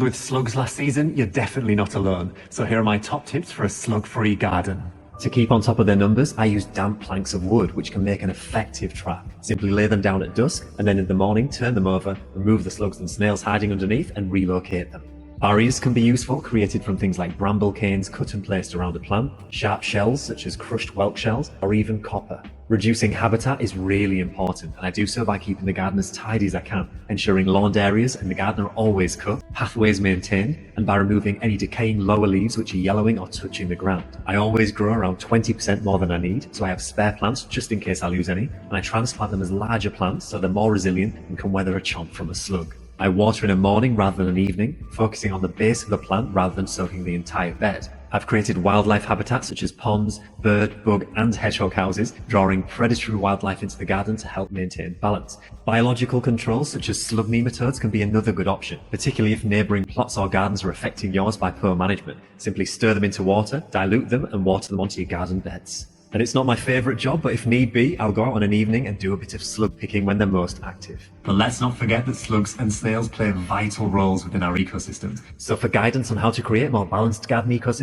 With slugs last season, you're definitely not alone. So here are my top tips for a slug-free garden. To keep on top of their numbers, I use damp planks of wood, which can make an effective trap. Simply lay them down at dusk, and then in the morning, turn them over, remove the slugs and snails hiding underneath, and relocate them. Barriers can be useful, created from things like bramble canes cut and placed around a plant, sharp shells such as crushed welk shells, or even copper. Reducing habitat is really important, and I do so by keeping the garden as tidy as I can, ensuring lawned areas and the garden are always cut, pathways maintained, and by removing any decaying lower leaves which are yellowing or touching the ground. I always grow around 20% more than I need, so I have spare plants just in case I lose any, and I transplant them as larger plants so they're more resilient and can weather a chomp from a slug. I water in a morning rather than an evening, focusing on the base of the plant rather than soaking the entire bed. I've created wildlife habitats such as ponds, bird, bug and hedgehog houses, drawing predatory wildlife into the garden to help maintain balance. Biological controls such as slug nematodes can be another good option, particularly if neighbouring plots or gardens are affecting yours by poor management. Simply stir them into water, dilute them and water them onto your garden beds. And it's not my favourite job, but if need be, I'll go out on an evening and do a bit of slug picking when they're most active. But let's not forget that slugs and snails play vital roles within our ecosystems. So for guidance on how to create a more balanced garden ecosystem,